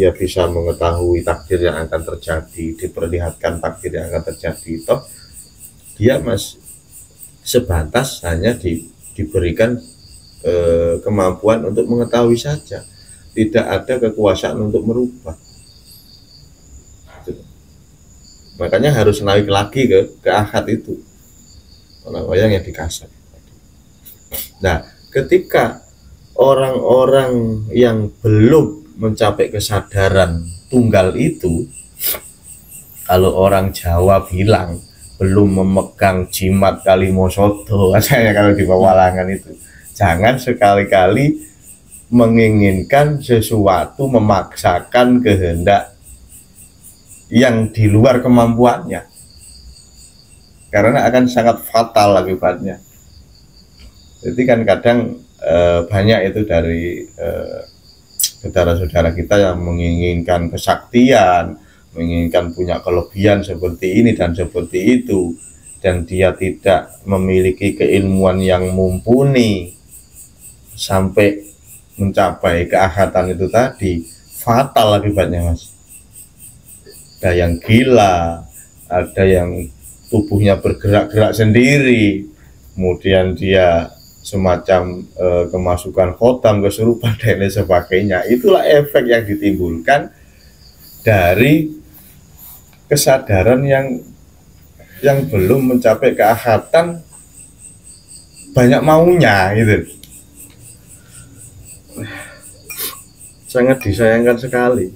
dia bisa mengetahui takdir yang akan terjadi, diperlihatkan takdir yang akan terjadi, toh dia sebatas hanya diberikan kemampuan untuk mengetahui saja, tidak ada kekuasaan untuk merubah. Makanya harus naik lagi ke ahad itu, wayang yang dikasih. Nah, ketika orang-orang yang belum mencapai kesadaran tunggal itu, kalau orang Jawa bilang belum memegang jimat kalimosodo, katanya kalau di pewalangan itu, jangan sekali-kali menginginkan sesuatu, memaksakan kehendak yang di luar kemampuannya, karena akan sangat fatal akibatnya. Jadi kan kadang banyak itu dari saudara-saudara kita yang menginginkan kesaktian, menginginkan punya kelebihan seperti ini dan seperti itu, dan dia tidak memiliki keilmuan yang mumpuni sampai mencapai keahatan itu tadi, fatal akibatnya, Mas. Ada yang gila, ada yang tubuhnya bergerak-gerak sendiri, kemudian dia semacam kemasukan khotam, kesurupan dan lain sebagainya. Itulah efek yang ditimbulkan dari kesadaran yang belum mencapai keahatan, banyak maunya gitu. Sangat disayangkan sekali.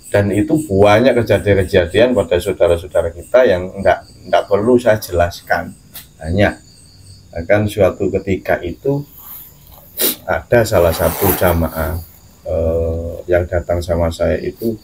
Dan itu banyak kejadian-kejadian pada saudara-saudara kita yang enggak perlu saya jelaskan. Hanya akan suatu ketika itu ada salah satu jamaah yang datang sama saya itu,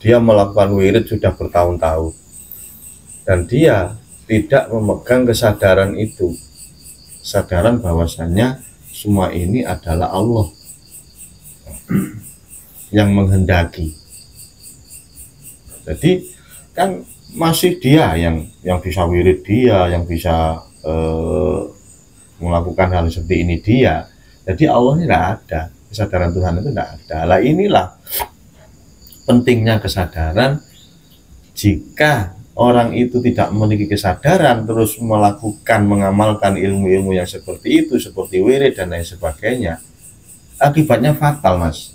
dia melakukan wirid sudah bertahun-tahun dan dia tidak memegang kesadaran itu, kesadaran bahwasannya semua ini adalah Allah yang menghendaki. Jadi kan masih dia yang bisa wirid, dia yang bisa melakukan hal seperti ini dia. Jadi Allahnya tidak ada, kesadaran Tuhan itu tidak ada. Lah inilah pentingnya kesadaran. Jika orang itu tidak memiliki kesadaran terus melakukan, mengamalkan ilmu-ilmu yang seperti itu, seperti wirid dan lain sebagainya, akibatnya fatal, Mas.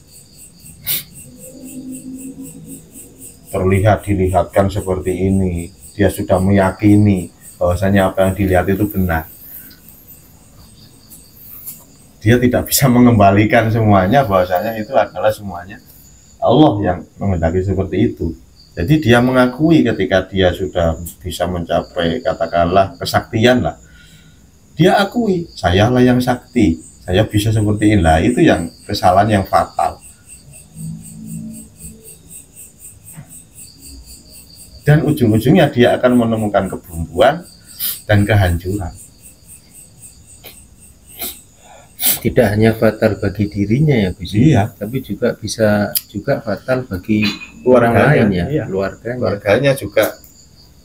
Dilihatkan seperti ini, dia sudah meyakini bahwasanya apa yang dilihat itu benar. Dia tidak bisa mengembalikan semuanya bahwasanya itu adalah semuanya Allah yang menghendaki seperti itu. Jadi dia mengakui ketika dia sudah bisa mencapai katakanlah kesaktian lah, dia akui saya lah yang sakti, saya bisa seperti inilah. Itu yang kesalahan yang fatal. Dan ujung-ujungnya dia akan menemukan kebuntuan dan kehancuran. Tidak hanya fatal bagi dirinya ya, Gus, iya, tapi juga bisa juga fatal bagi orang lain ya, iya. keluarganya juga.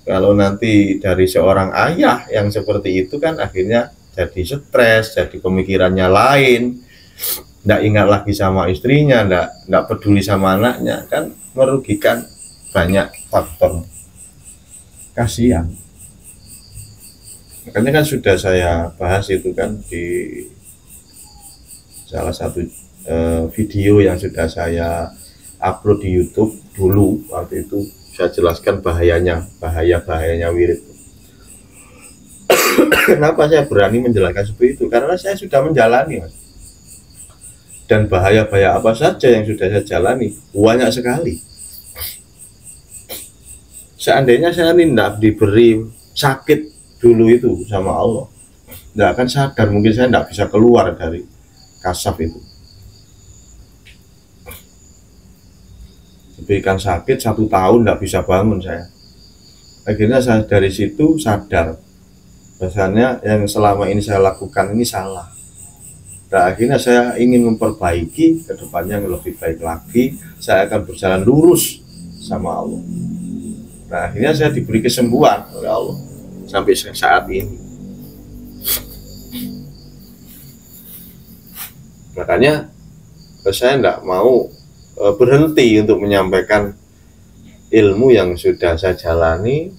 Kalau nanti dari seorang ayah yang seperti itu kan akhirnya jadi stres, jadi pemikirannya lain, tidak ingat lagi sama istrinya, tidak peduli sama anaknya, kan merugikan banyak faktor. Kasihan. Makanya kan sudah saya bahas itu kan di salah satu video yang sudah saya upload di YouTube dulu. Waktu itu saya jelaskan bahayanya wirid. Kenapa saya berani menjelaskan seperti itu? Karena saya sudah menjalani, Mas. Dan bahaya-bahaya apa saja yang sudah saya jalani banyak sekali. Seandainya saya tidak diberi sakit dulu itu sama Allah, tidak akan sadar, mungkin saya tidak bisa keluar dari kasaf itu. Diberikan sakit 1 tahun tidak bisa bangun saya. Akhirnya saya dari situ sadar bahasanya yang selama ini saya lakukan ini salah. Nah, akhirnya saya ingin memperbaiki ke depannya yang lebih baik lagi. Saya akan berjalan lurus sama Allah. Nah, akhirnya saya diberi kesembuhan oleh Allah sampai saat ini. Makanya saya tidak mau berhenti untuk menyampaikan ilmu yang sudah saya jalani,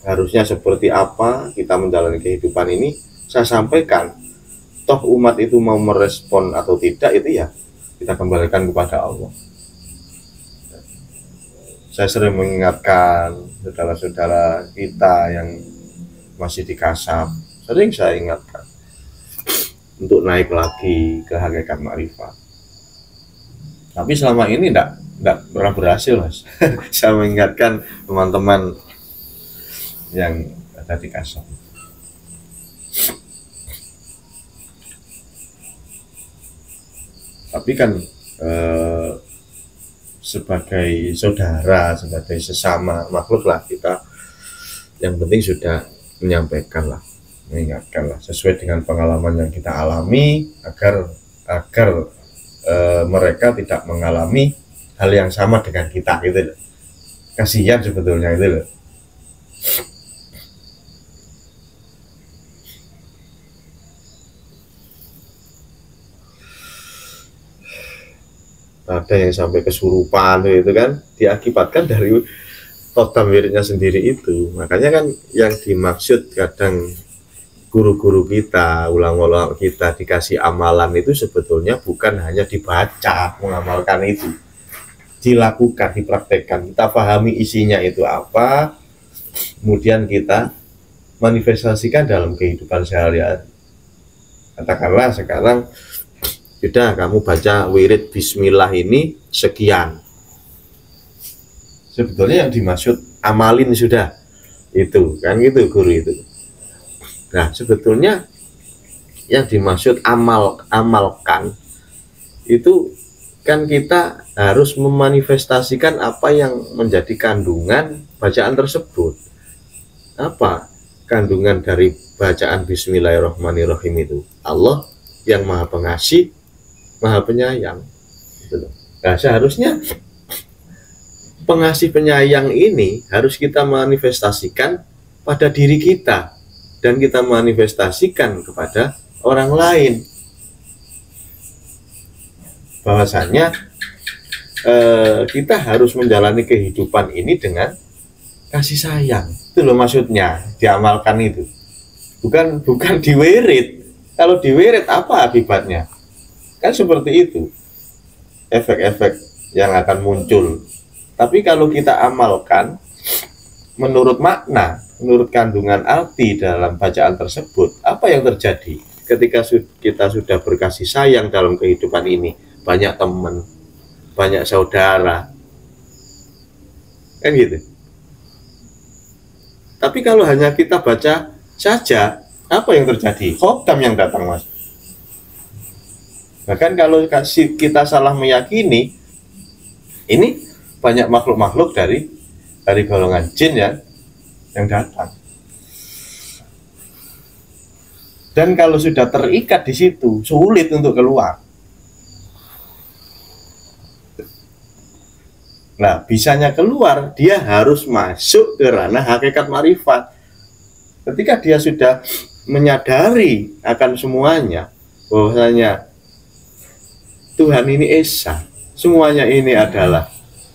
harusnya seperti apa kita menjalani kehidupan ini, saya sampaikan. Toh umat itu mau merespon atau tidak, itu ya kita kembalikan kepada Allah. Saya sering mengingatkan saudara-saudara kita yang masih di kasab, sering saya ingatkan untuk naik lagi ke hakikat makrifat. Tapi selama ini enggak pernah berhasil, Mas. Saya mengingatkan teman-teman yang ada di kasab. Tapi kan sebagai saudara, sebagai sesama makhluk lah, kita yang penting sudah menyampaikan lah, mengingatkan lah sesuai dengan pengalaman yang kita alami, agar mereka tidak mengalami hal yang sama dengan kita gitu loh. Kasihan sebetulnya itu loh. Ada yang sampai kesurupan itu kan diakibatkan dari totam wiridnya sendiri itu. Makanya kan yang dimaksud kadang guru-guru kita, ulama-ulama kita dikasih amalan itu sebetulnya bukan hanya dibaca, mengamalkan itu, dilakukan, dipraktekkan, kita pahami isinya itu apa, kemudian kita manifestasikan dalam kehidupan sehari-hari. Katakanlah sekarang sudah kamu baca wirid bismillah ini sekian, sebetulnya yang dimaksud amalin sudah itu kan gitu guru itu. Nah sebetulnya yang dimaksud amalkan itu kan kita harus memanifestasikan apa yang menjadi kandungan bacaan tersebut. Apa kandungan dari bacaan bismillahirrahmanirrahim itu? Allah yang maha pengasih, maha penyayang. Nah seharusnya pengasih penyayang ini harus kita manifestasikan pada diri kita, dan kita manifestasikan kepada orang lain. Bahwasanya kita harus menjalani kehidupan ini dengan kasih sayang. Itu loh maksudnya diamalkan itu. Bukan diwirid. Kalau diwirid apa akibatnya? Kan seperti itu efek-efek yang akan muncul. Tapi kalau kita amalkan menurut makna, menurut kandungan arti dalam bacaan tersebut, apa yang terjadi ketika kita sudah berkasih sayang dalam kehidupan ini? Banyak teman, banyak saudara, kan gitu. Tapi kalau hanya kita baca saja, apa yang terjadi? Khotam yang datang, Mas. Bahkan kalau kita salah meyakini, ini banyak makhluk-makhluk dari golongan jin ya yang datang. Dan kalau sudah terikat di situ, sulit untuk keluar. Nah, bisanya keluar, dia harus masuk ke ranah hakikat marifat. Ketika dia sudah menyadari akan semuanya, bahwasanya Tuhan ini esa, semuanya ini adalah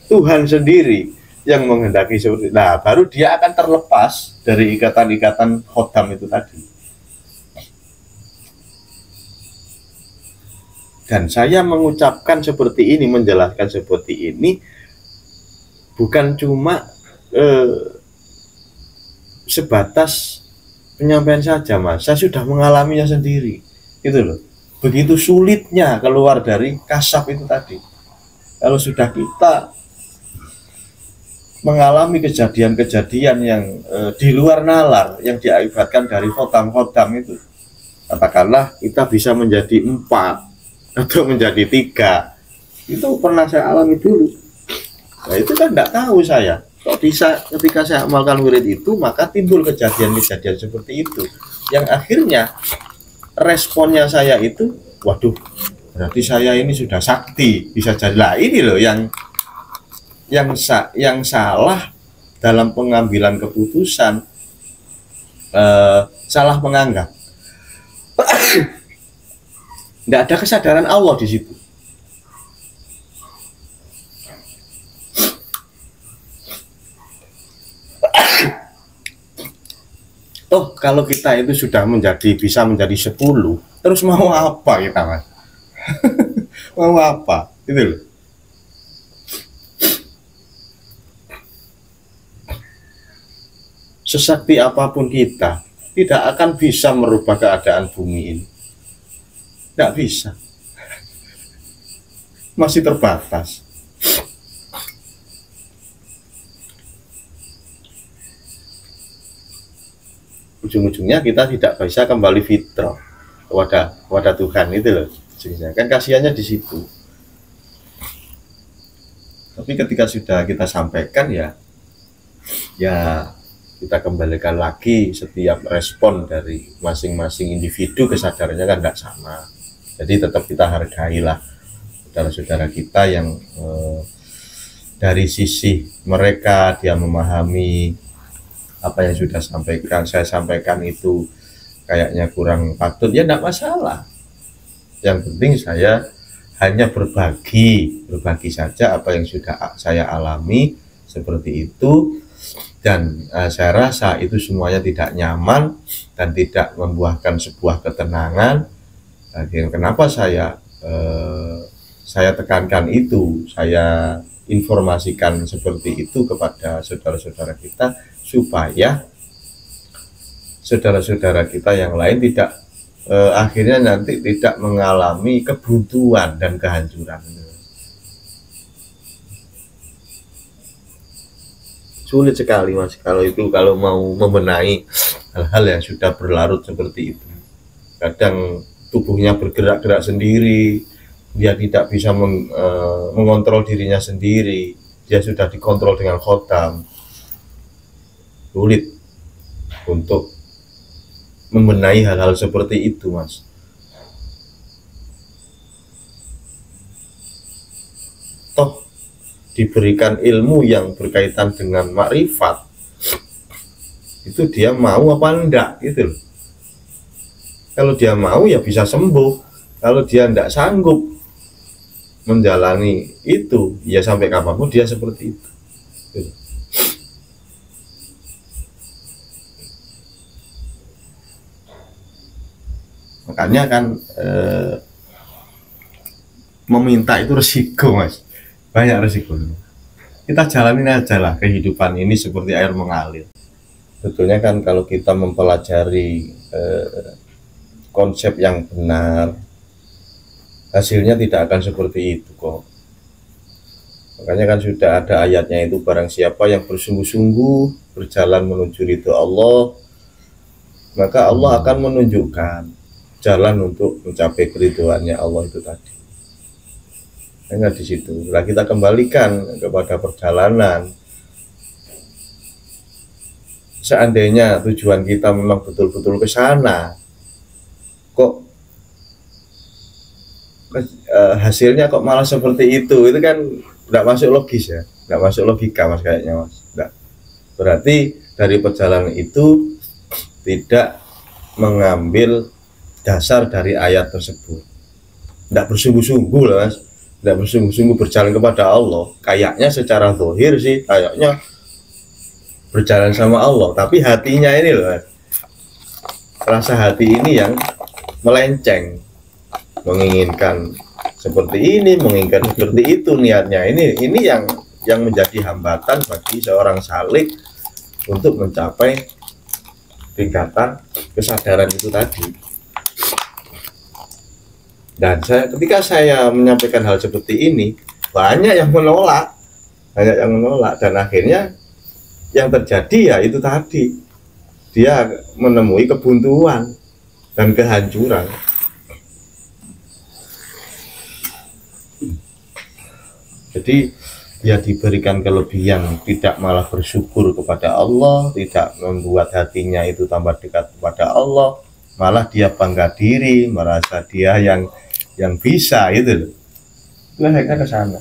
Tuhan sendiri yang menghendaki seperti itu. Nah, baru dia akan terlepas dari ikatan-ikatan khodam itu tadi. Dan saya mengucapkan seperti ini, menjelaskan seperti ini, bukan cuma sebatas penyampaian saja, Mas. Saya sudah mengalaminya sendiri, gitu loh. Begitu sulitnya keluar dari kasab itu tadi. Kalau sudah kita mengalami kejadian-kejadian yang di luar nalar, yang diakibatkan dari khodam-khodam itu, katakanlah kita bisa menjadi 4 atau menjadi 3, itu pernah saya alami dulu. Nah itu kan tidak tahu saya, kok bisa ketika saya amalkan wirid itu, maka timbul kejadian-kejadian seperti itu, yang akhirnya responnya saya itu, waduh, berarti saya ini sudah sakti, bisa jadi. Lah ini loh yang salah dalam pengambilan keputusan, salah menganggap. Tidak ada kesadaran Allah di situ. Toh kalau kita itu sudah bisa menjadi 10, terus mau apa kita, Mas? Mau apa? Itu loh. Sesakti apapun kita, tidak akan bisa merubah keadaan bumi ini. Tidak bisa. Masih terbatas. Ujung-ujungnya kita tidak bisa kembali fitrah kepada Tuhan, itu loh. Kan kasihannya di situ. Tapi ketika sudah kita sampaikan ya kita kembalikan lagi, setiap respon dari masing-masing individu kesadarannya kan tidak sama. Jadi tetap kita hargailah saudara-saudara kita yang dari sisi mereka dia memahami apa yang sudah saya sampaikan itu kayaknya kurang patut, ya tidak masalah. Yang penting saya hanya berbagi saja apa yang sudah saya alami seperti itu, dan saya rasa itu semuanya tidak nyaman dan tidak membuahkan sebuah ketenangan. Dan kenapa saya tekankan itu, saya informasikan seperti itu kepada saudara-saudara kita, supaya saudara-saudara kita yang lain tidak akhirnya nanti tidak mengalami kebuntuan dan kehancuran. Sulit sekali, Mas, kalau mau membenahi hal-hal yang sudah berlarut seperti itu. Kadang tubuhnya bergerak-gerak sendiri, dia tidak bisa mengontrol dirinya sendiri, dia sudah dikontrol dengan khotam. Sulit untuk membenahi hal-hal seperti itu, Mas. Toh diberikan ilmu yang berkaitan dengan makrifat, itu dia mau apa enggak gitu loh. Kalau dia mau ya bisa sembuh, kalau dia enggak sanggup menjalani itu ya sampai kapanpun dia seperti itu gitu. Makanya kan meminta itu resiko, Mas, banyak resikonya. Kita jalanin aja lah kehidupan ini seperti air mengalir. Betulnya kan kalau kita mempelajari konsep yang benar, hasilnya tidak akan seperti itu kok. Makanya kan sudah ada ayatnya itu, barang siapa yang bersungguh-sungguh berjalan menuju ridho Allah, maka Allah akan menunjukkan jalan untuk mencapai keridhoannya Allah itu tadi. Hanya di situ. Nah, kita kembalikan kepada perjalanan. Seandainya tujuan kita memang betul-betul ke sana, kok hasilnya kok malah seperti itu kan tidak masuk logis ya, tidak masuk logika, Mas, kayaknya, Mas. Tidak. Berarti dari perjalanan itu tidak mengambil dasar dari ayat tersebut, tidak bersungguh-sungguh lah, Mas. Tidak bersungguh-sungguh berjalan kepada Allah. Kayaknya secara zahir sih kayaknya berjalan sama Allah, tapi hatinya ini loh, Mas, rasa hati ini yang melenceng, menginginkan seperti ini, menginginkan seperti itu niatnya. Ini yang menjadi hambatan bagi seorang salik untuk mencapai tingkatan kesadaran itu tadi. Dan ketika saya menyampaikan hal seperti ini, banyak yang menolak, dan akhirnya yang terjadi ya itu tadi, dia menemui kebuntuan dan kehancuran. Jadi dia diberikan kelebihan, tidak malah bersyukur kepada Allah, tidak membuat hatinya itu tambah dekat kepada Allah, malah dia bangga diri, merasa dia yang bisa itu loh. Itu ke sana.